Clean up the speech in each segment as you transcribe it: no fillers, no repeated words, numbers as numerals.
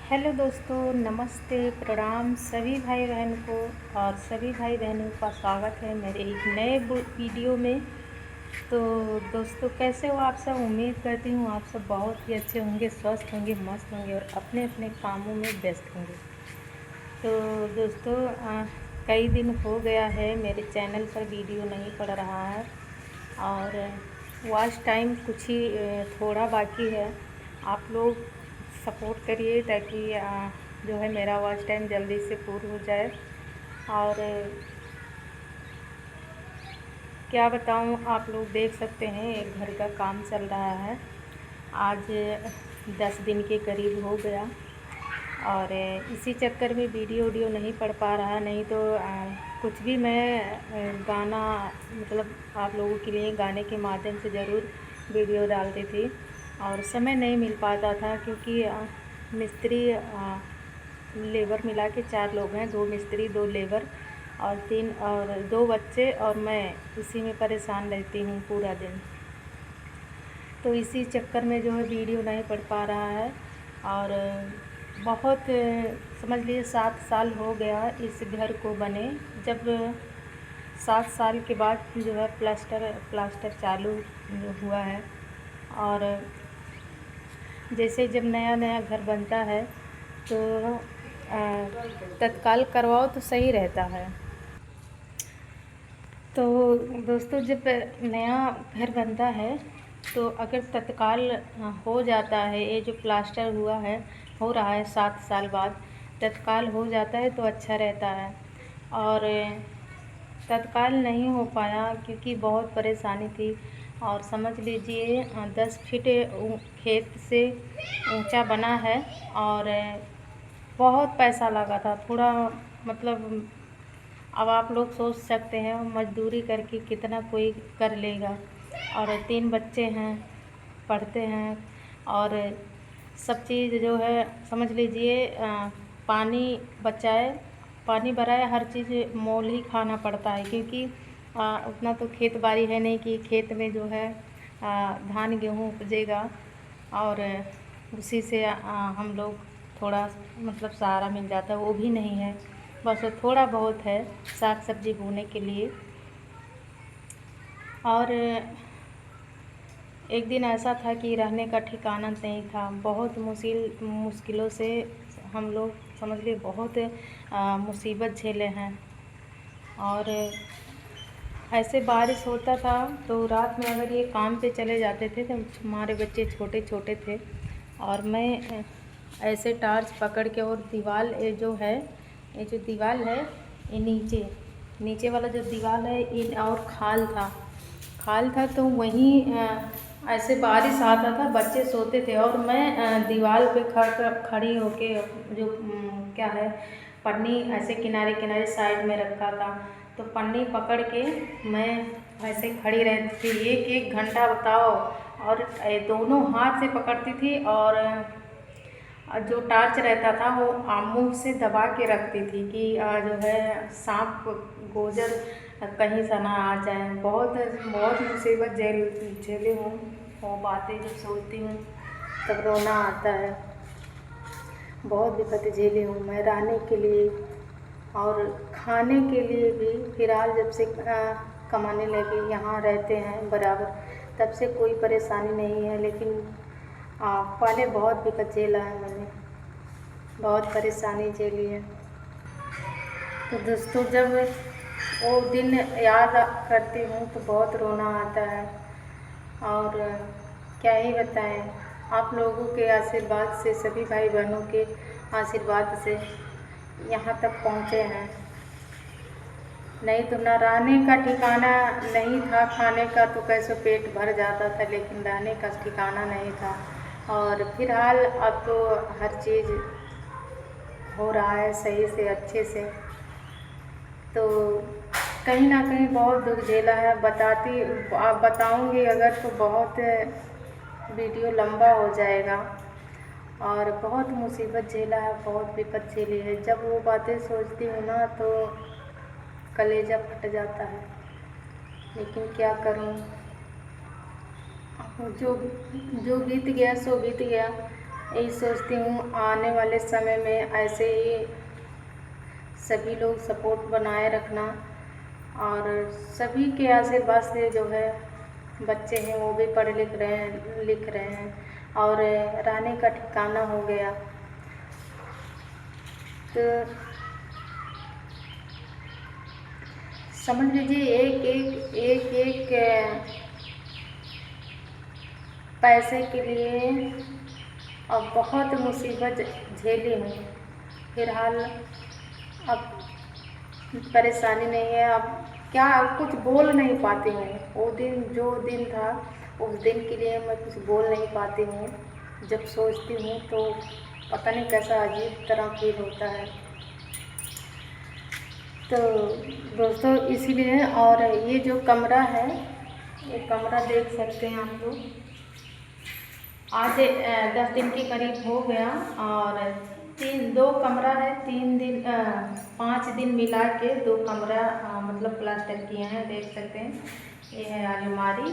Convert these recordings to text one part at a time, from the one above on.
Hello दोस्तों, नमस्ते, प्रणाम सभी भाई बहन को। और सभी भाई बहनों का स्वागत है मेरे एक नए वीडियो में। तो दोस्तों, कैसे हो आप सब? उम्मीद करती हूँ आप सब बहुत ही अच्छे होंगे, स्वस्थ होंगे, मस्त होंगे और अपने अपने कामों में व्यस्त होंगे। तो दोस्तों, कई दिन हो गया है मेरे चैनल पर वीडियो नहीं पड़ रहा है और वॉच टाइम कुछ ही थोड़ा बाकी है। आप लोग सपोर्ट करिए ताकि जो है मेरा वॉच टाइम जल्दी से पूरा हो जाए। और क्या बताऊं, आप लोग देख सकते हैं एक घर का काम चल रहा है। आज 10 दिन के करीब हो गया और इसी चक्कर में वीडियो नहीं पड़ पा रहा। नहीं तो कुछ भी मैं गाना मतलब आप लोगों के लिए गाने के माध्यम से ज़रूर वीडियो डालती थी। और समय नहीं मिल पाता था क्योंकि मिस्त्री लेबर मिला के 4 लोग हैं, 2 मिस्त्री, 2 लेबर और 3 और 2 बच्चे, और मैं इसी में परेशान रहती हूँ पूरा दिन। तो इसी चक्कर में जो है वीडियो नहीं पड़ पा रहा है। और बहुत समझ लीजिए 7 साल हो गया इस घर को बने। जब 7 साल के बाद जो है प्लास्टर चालू हुआ है। और जैसे जब नया नया घर बनता है तो तत्काल करवाओ तो सही रहता है। तो दोस्तों, जब नया घर बनता है तो अगर तत्काल हो जाता है, ये जो प्लास्टर हुआ है हो रहा है 7 साल बाद, तत्काल हो जाता है तो अच्छा रहता है। और तत्काल नहीं हो पाया क्योंकि बहुत परेशानी थी। और समझ लीजिए 10 फीट खेत से ऊंचा बना है और बहुत पैसा लगा था थोड़ा, मतलब अब आप लोग सोच सकते हैं मजदूरी करके कितना कोई कर लेगा। और 3 बच्चे हैं, पढ़ते हैं और सब चीज़ जो है समझ लीजिए पानी बचाए, पानी भराए, हर चीज़ मोल ही खाना पड़ता है क्योंकि उतना तो खेत बाड़ी है नहीं कि खेत में जो है धान गेहूँ उपजेगा और उसी से हम लोग थोड़ा मतलब सहारा मिल जाता है, वो भी नहीं है। बस वो थोड़ा बहुत है साग सब्जी बोने के लिए। और एक दिन ऐसा था कि रहने का ठिकाना नहीं था। बहुत मुश्किलों से हम लोग समझ लिए बहुत मुसीबत झेले हैं। और ऐसे बारिश होता था तो रात में अगर ये काम पे चले जाते थे तो हमारे बच्चे छोटे छोटे थे और मैं ऐसे टार्च पकड़ के, और दीवार ये जो दीवार है ये नीचे वाला जो दीवार है इन और खाल था तो वहीं ऐसे बारिश आता था, बच्चे सोते थे और मैं दीवार पे खड़ी होके जो क्या है पन्नी ऐसे किनारे किनारे साइड में रखा था, तो पन्नी पकड़ के मैं ऐसे खड़ी रहती थी 1-1 घंटा बताओ। और दोनों हाथ से पकड़ती थी और जो टार्च रहता था वो मुँह से दबा के रखती थी कि जो है सांप गोजर कहीं से ना आ जाए। बहुत बहुत मुसीबत झेली हूँ। वो बातें जब सोचती हूँ तब रोना आता है। बहुत दिक्कत झेली हूँ मैं रहने के लिए और खाने के लिए भी। फिलहाल जब से कमाने लगे, यहाँ रहते हैं बराबर, तब से कोई परेशानी नहीं है। लेकिन पहले बहुत दिक्कत झेला है मैंने, बहुत परेशानी झेली है। तो दोस्तों, जब वो दिन याद करती हूँ तो बहुत रोना आता है। और क्या ही बताएं, आप लोगों के आशीर्वाद से, सभी भाई बहनों के आशीर्वाद से यहाँ तक पहुँचे हैं। नहीं तो ना रहने का ठिकाना नहीं था, खाने का तो कैसे पेट भर जाता था, लेकिन रहने का ठिकाना नहीं था। और फिलहाल अब तो हर चीज़ हो रहा है सही से, अच्छे से। तो कहीं ना कहीं बहुत दुख झेला है। बताऊंगी अगर तो बहुत वीडियो लंबा हो जाएगा। और बहुत मुसीबत झेला है, बहुत विपत झेली है। जब वो बातें सोचती हूँ ना तो कलेजा फट जाता है। लेकिन क्या करूँ, जो जो बीत गया सो बीत गया। यही सोचती हूँ आने वाले समय में ऐसे ही सभी लोग सपोर्ट बनाए रखना, और सभी के आशीर्वाद से जो है बच्चे हैं वो भी पढ़ लिख रहे हैं और रहने का ठिकाना हो गया। तो समझ लीजिए एक एक पैसे के लिए अब बहुत मुसीबत झेली हूँ। फिलहाल अब परेशानी नहीं है, अब क्या कुछ बोल नहीं पाती हूँ। वो दिन जो दिन था उस दिन के लिए मैं कुछ बोल नहीं पाती हूँ। जब सोचती हूँ तो पता नहीं कैसा अजीब तरह फील होता है। तो दोस्तों इसीलिए, और ये जो कमरा है, ये कमरा देख सकते हैं आप लोग। आज 10 दिन के करीब हो गया, और 2 कमरा है, 3 दिन 5 दिन मिला के 2 कमरा मतलब प्लास्टर किए हैं, देख सकते हैं। ये है अलमारी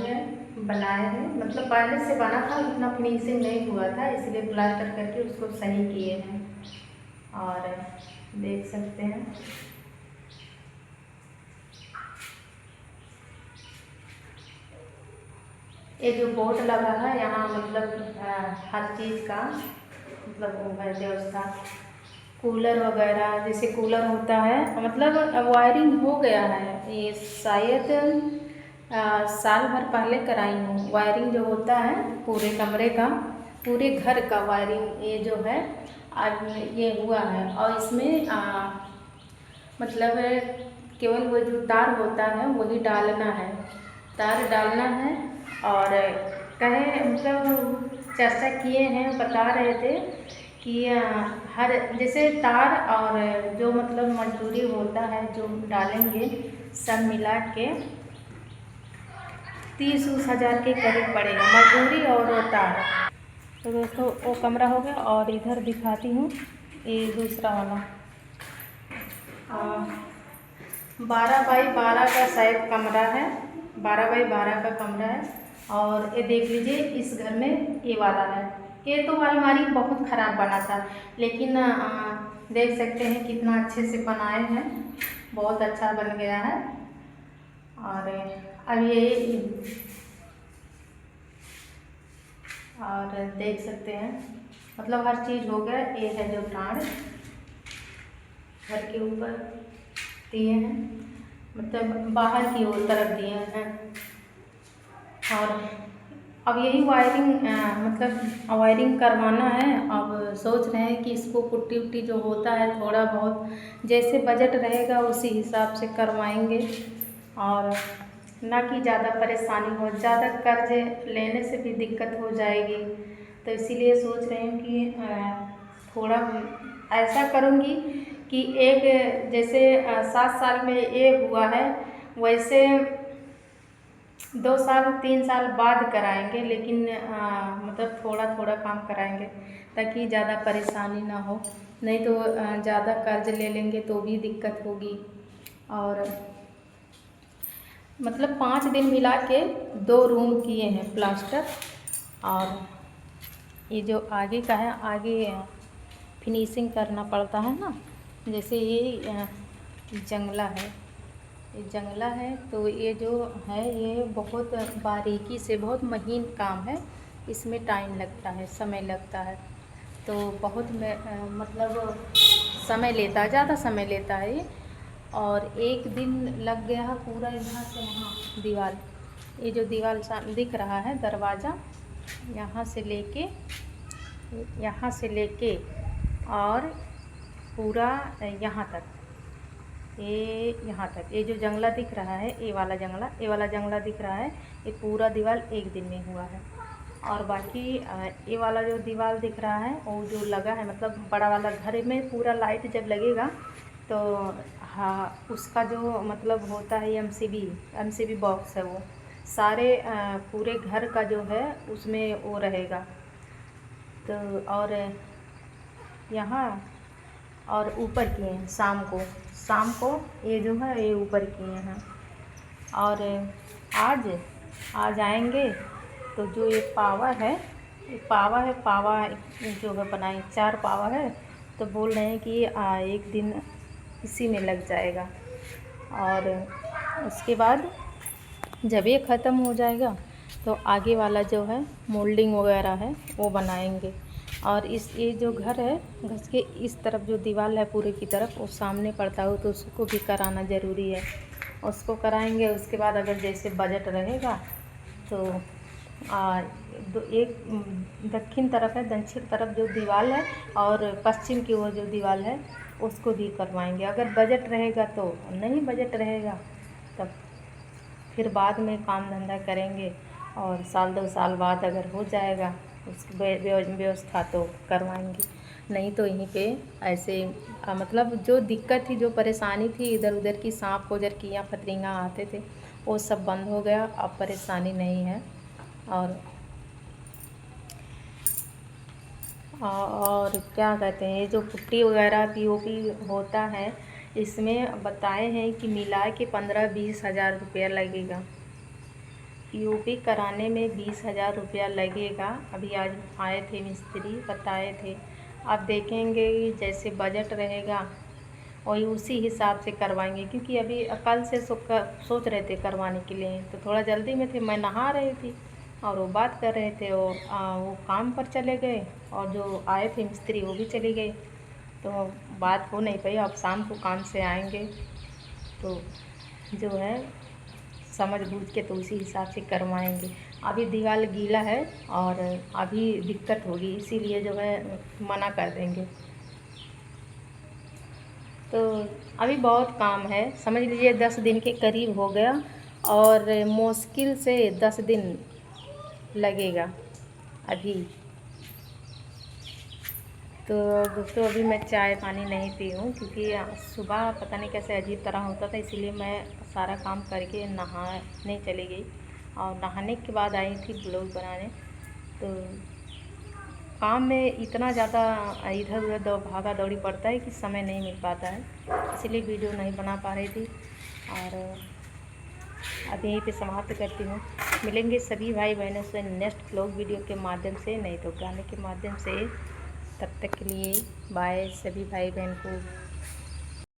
है, बनाए हैं, मतलब पहले से बना था, इतना फिनिशिंग नहीं हुआ था, इसलिए प्लास्टर करके उसको सही किए हैं। और देख सकते हैं ये जो बोर्ड लगा है यहाँ, मतलब हर चीज़ का मतलब वो है व्यवस्था। कूलर वगैरह, जैसे कूलर होता है, मतलब वायरिंग हो गया है। ये शायद साल भर पहले कराई हूँ। वायरिंग जो होता है पूरे कमरे का, पूरे घर का वायरिंग ये जो है आज ये हुआ है। और इसमें मतलब केवल वो जो तार होता है वही डालना है, तार डालना है। और कहे मतलब चर्चा किए हैं, बता रहे थे कि हर जैसे तार और जो मतलब मजदूरी होता है जो डालेंगे, सब मिला के 30-30 हज़ार के करीब पड़ेगा, मजदूरी और तार। तो दोस्तों वो कमरा हो गया, और इधर दिखाती हूँ ये दूसरा वाला 12 बाई 12 का शायद कमरा है, 12 बाई 12 का कमरा है। और ये देख लीजिए इस घर में ये वाला है। ये तो अलमारी बहुत ख़राब बना था, लेकिन देख सकते हैं कितना अच्छे से बनाए हैं, बहुत अच्छा बन गया है। और अब ये और देख सकते हैं मतलब हर चीज़ हो गया। ये है जो टाड़ घर के ऊपर दिए हैं, मतलब बाहर की ओर तरफ दिए हैं। और अब यही वायरिंग मतलब वायरिंग करवाना है। अब सोच रहे हैं कि इसको पुट्टी उट्टी जो होता है थोड़ा बहुत जैसे बजट रहेगा उसी हिसाब से करवाएंगे, और ना कि ज़्यादा परेशानी हो, ज़्यादा कर्ज लेने से भी दिक्कत हो जाएगी। तो इसीलिए सोच रहे हैं कि थोड़ा ऐसा करूँगी कि एक जैसे 7 साल में ये हुआ है, वैसे 2 साल 3 साल बाद कराएंगे, लेकिन मतलब थोड़ा थोड़ा काम कराएंगे ताकि ज़्यादा परेशानी ना हो। नहीं तो ज़्यादा कर्ज ले लेंगे तो भी दिक्कत होगी। और मतलब 5 दिन मिला के 2 रूम किए हैं प्लास्टर। और ये जो आगे का है, आगे फिनिशिंग करना पड़ता है ना, जैसे ये जंगला है, ये जंगला है, तो ये जो है ये बहुत बारीकी से, बहुत महीन काम है, इसमें टाइम लगता है, समय लगता है। तो बहुत मतलब समय लेता है, ज़्यादा समय लेता है ये। और एक दिन लग गया है पूरा यहाँ से वहाँ दीवार, ये जो दीवार दिख रहा है दरवाज़ा, यहाँ से लेके और पूरा यहाँ तक, ये यहाँ तक, ये जो जंगला दिख रहा है, ये वाला जंगला दिख रहा है, ये पूरा दीवार एक दिन में हुआ है। और बाकी ये वाला जो दीवार दिख रहा है वो जो लगा है, मतलब बड़ा वाला घर में पूरा लाइट जब लगेगा तो हाँ, उसका जो मतलब होता है एमसीबी बॉक्स है, वो सारे पूरे घर का जो है उसमें वो रहेगा। तो और यहाँ और ऊपर किए हैं शाम को ये जो है ये ऊपर किए हैं। और आज आएंगे तो जो ये पावर है एक पावा है, पावा जो है बनाए 4 पावा है, तो बोल रहे हैं कि एक दिन इसी में लग जाएगा। और उसके बाद जब ये ख़त्म हो जाएगा तो आगे वाला जो है मोल्डिंग वगैरह है वो बनाएंगे। और ये जो घर है, घर के इस तरफ जो दीवार है पूरे की तरफ वो सामने पड़ता हो तो उसको भी कराना ज़रूरी है, उसको कराएंगे। उसके बाद अगर जैसे बजट रहेगा तो एक दक्षिण तरफ है, दक्षिण तरफ जो दीवार है और पश्चिम की वो जो दीवार है उसको भी करवाएंगे। अगर बजट रहेगा तो नहीं, बजट रहेगा तब फिर बाद में काम धंधा करेंगे, और साल 2 साल बाद अगर हो जाएगा उसकी व्यवस्था तो करवाएंगे। नहीं तो यहीं पे ऐसे मतलब जो दिक्कत थी, जो परेशानी थी इधर उधर की, सांप गोजर की या फतरिंगा आते थे, वो सब बंद हो गया, अब परेशानी नहीं है। और क्या कहते हैं, ये जो पुट्टी वगैरह पीओपी होता है, इसमें बताए हैं कि मिला के 15-20 हज़ार रुपया लगेगा। पीओपी कराने में 20,000 रुपया लगेगा। अभी आज आए थे मिस्त्री, बताए थे। अब देखेंगे जैसे बजट रहेगा वही उसी हिसाब से करवाएंगे, क्योंकि अभी कल से सोच रहे थे करवाने के लिए, तो थोड़ा जल्दी में थे, मैं नहा रही थी और वो बात कर रहे थे, वो काम पर चले गए और जो आए थे मिस्त्री वो भी चले गए, तो बात हो नहीं पाई। अब शाम को काम से आएंगे तो जो है समझ बूझ के तो उसी हिसाब से करवाएंगे। अभी दीवार गीला है और अभी दिक्कत होगी, इसीलिए जो है मना कर देंगे। तो अभी बहुत काम है, समझ लीजिए 10 दिन के करीब हो गया, और मुश्किल से 10 दिन लगेगा अभी। तो दोस्तों अभी मैं चाय पानी नहीं पी हूँ, क्योंकि सुबह पता नहीं कैसे अजीब तरह होता था, इसीलिए मैं सारा काम करके नहाने चली गई, और नहाने के बाद आई थी ब्लॉग बनाने। तो काम में इतना ज़्यादा इधर उधर भागा दौड़ी पड़ता है कि समय नहीं मिल पाता है, इसलिए वीडियो नहीं बना पा रही थी। और अब यहीं पे समाप्त करती हूँ। मिलेंगे सभी भाई बहनों से नेक्स्ट ब्लॉग वीडियो के माध्यम से, नहीं तो गाने के माध्यम से। तब तक के लिए बाय सभी भाई बहन को।